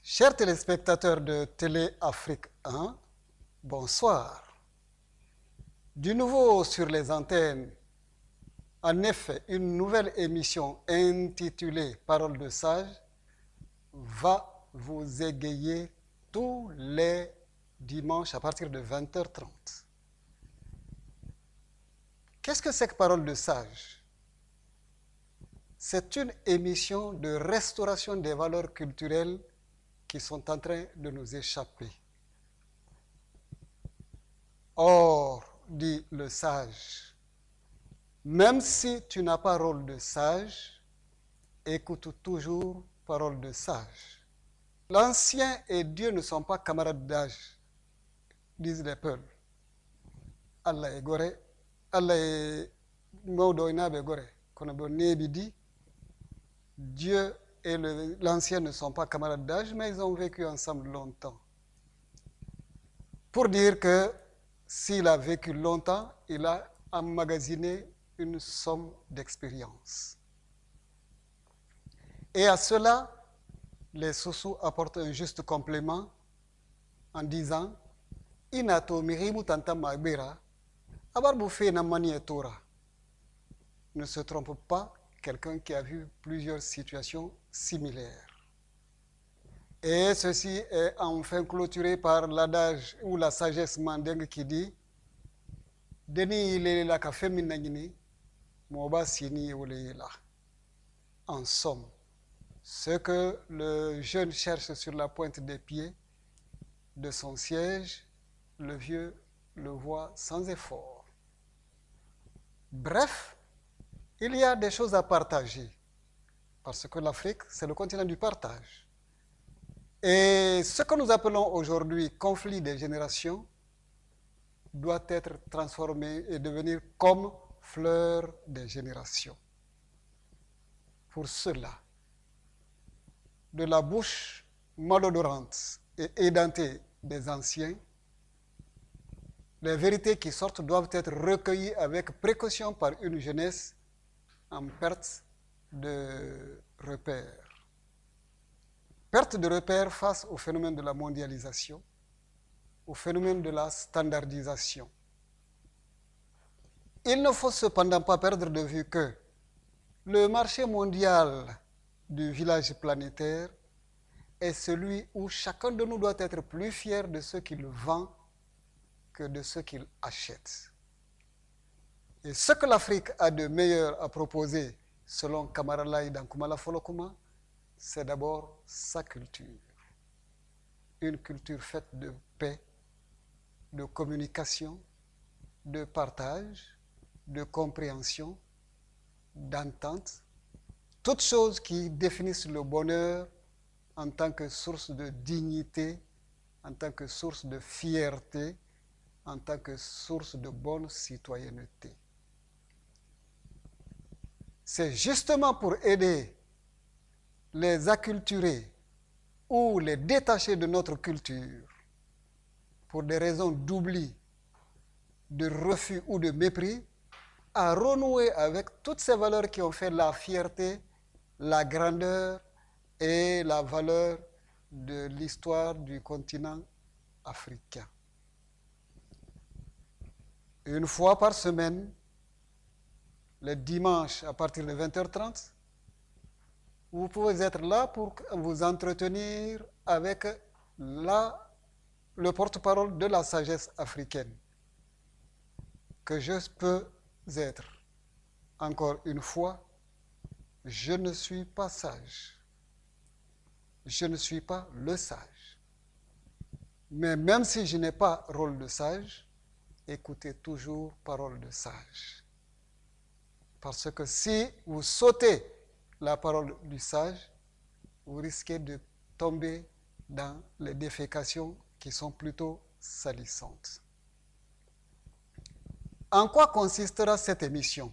Chers téléspectateurs de Télé Afrique 1, bonsoir. Du nouveau sur les antennes, en effet, une nouvelle émission intitulée Paroles de sage va vous égayer tous les dimanches à partir de 20h30. Qu'est-ce que c'est que Paroles de sage? C'est une émission de restauration des valeurs culturelles qui sont en train de nous échapper. Or, dit le sage, même si tu n'as pas rôle de sage, écoute toujours parole de sage. L'ancien et Dieu ne sont pas camarades d'âge, disent les peuples. Allah est gore, Allah est maudoinabe gore. Konobo nebi dit, Dieu et l'ancien ne sont pas camarades d'âge, mais ils ont vécu ensemble longtemps. Pour dire que s'il a vécu longtemps, il a emmagasiné une somme d'expérience. Et à cela, les Soussous apportent un juste complément en disant Inato mirimu tanta magbera, abar bouffé na mani tora. Ne se trompe pas, quelqu'un qui a vu plusieurs situations similaires. Et ceci est enfin clôturé par l'adage ou la sagesse mandingue qui dit Deni il la café minagini, moba sini là. En somme, ce que le jeune cherche sur la pointe des pieds de son siège, le vieux le voit sans effort. Bref, il y a des choses à partager, parce que l'Afrique, c'est le continent du partage. Et ce que nous appelons aujourd'hui conflit des générations doit être transformé et devenir comme fleur des générations. Pour cela, de la bouche malodorante et édentée des anciens, les vérités qui sortent doivent être recueillies avec précaution par une jeunesse en perte de repères. Perte de repères face au phénomène de la mondialisation, au phénomène de la standardisation. Il ne faut cependant pas perdre de vue que le marché mondial du village planétaire est celui où chacun de nous doit être plus fier de ce qu'il vend que de ce qu'il achète. Et ce que l'Afrique a de meilleur à proposer, selon Kamaralai Dankumala Folokuma, c'est d'abord sa culture. Une culture faite de paix, de communication, de partage, de compréhension, d'entente, toutes choses qui définissent le bonheur en tant que source de dignité, en tant que source de fierté, en tant que source de bonne citoyenneté. C'est justement pour aider les acculturés ou les détachés de notre culture, pour des raisons d'oubli, de refus ou de mépris, à renouer avec toutes ces valeurs qui ont fait la fierté, la grandeur et la valeur de l'histoire du continent africain. Une fois par semaine, le dimanche à partir de 20h30, vous pouvez être là pour vous entretenir avec le porte-parole de la sagesse africaine, que je peux être. Encore une fois, je ne suis pas sage. Je ne suis pas le sage. Mais même si je n'ai pas rôle de sage, écoutez toujours parole de sage. Parce que si vous sautez la parole du sage, vous risquez de tomber dans les défécations qui sont plutôt salissantes. En quoi consistera cette émission?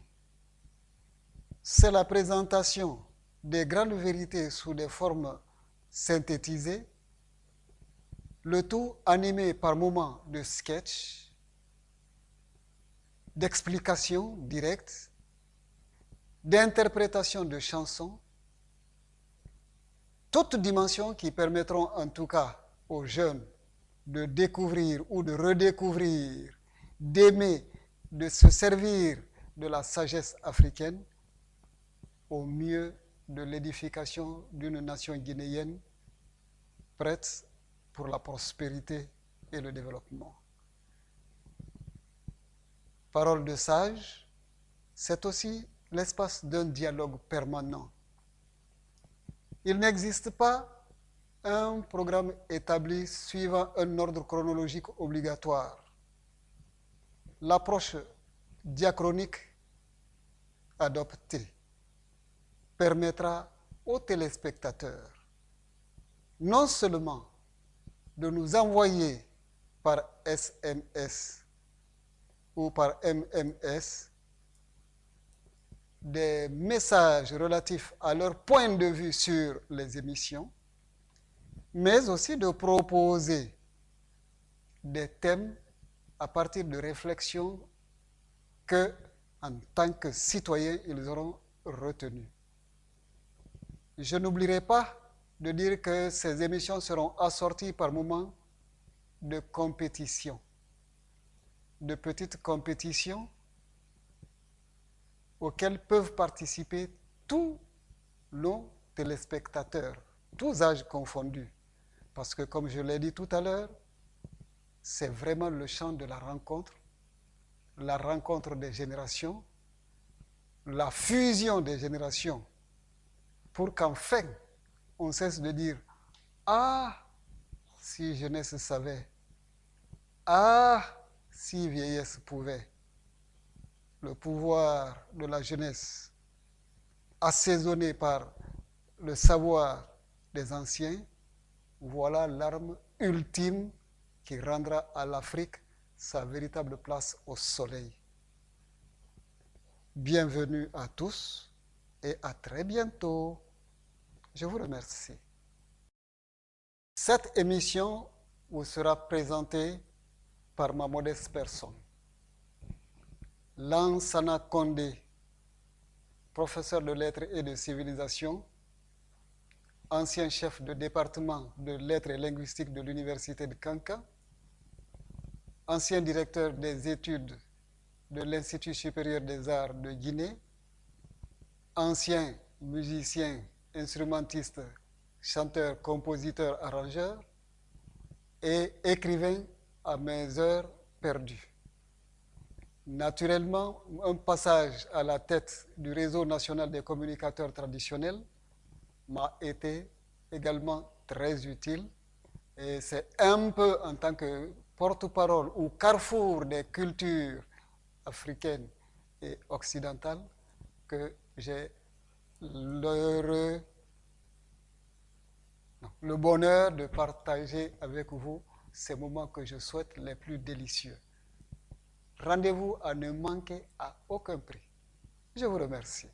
C'est la présentation des grandes vérités sous des formes synthétisées, le tout animé par moments de sketch, d'explications directes, d'interprétation de chansons, toutes dimensions qui permettront en tout cas aux jeunes de découvrir ou de redécouvrir, d'aimer, de se servir de la sagesse africaine au mieux de l'édification d'une nation guinéenne prête pour la prospérité et le développement. Parole de sage, c'est aussi l'espace d'un dialogue permanent. Il n'existe pas un programme établi suivant un ordre chronologique obligatoire. L'approche diachronique adoptée permettra aux téléspectateurs non seulement de nous envoyer par SMS ou par MMS des messages relatifs à leur point de vue sur les émissions, mais aussi de proposer des thèmes à partir de réflexions que, en tant que citoyens, ils auront retenues. Je n'oublierai pas de dire que ces émissions seront assorties par moments de compétition, de petites compétitions auxquelles peuvent participer tous nos téléspectateurs, tous âges confondus. Parce que, comme je l'ai dit tout à l'heure, c'est vraiment le champ de la rencontre des générations, la fusion des générations, pour qu'enfin, on cesse de dire « Ah, si jeunesse savait, ah, si vieillesse pouvait ». Le pouvoir de la jeunesse, assaisonné par le savoir des anciens, voilà l'arme ultime qui rendra à l'Afrique sa véritable place au soleil. Bienvenue à tous et à très bientôt. Je vous remercie. Cette émission vous sera présentée par ma modeste personne. Lansana Condé, professeur de lettres et de civilisation, ancien chef de département de lettres et linguistiques de l'université de Kanka, ancien directeur des études de l'Institut supérieur des arts de Guinée, ancien musicien, instrumentiste, chanteur, compositeur, arrangeur et écrivain à mes heures perdues. Naturellement, un passage à la tête du réseau national des communicateurs traditionnels m'a été également très utile et c'est un peu en tant que porte-parole ou carrefour des cultures africaines et occidentales que j'ai le bonheur de partager avec vous ces moments que je souhaite les plus délicieux. Rendez-vous à ne manquer à aucun prix. Je vous remercie.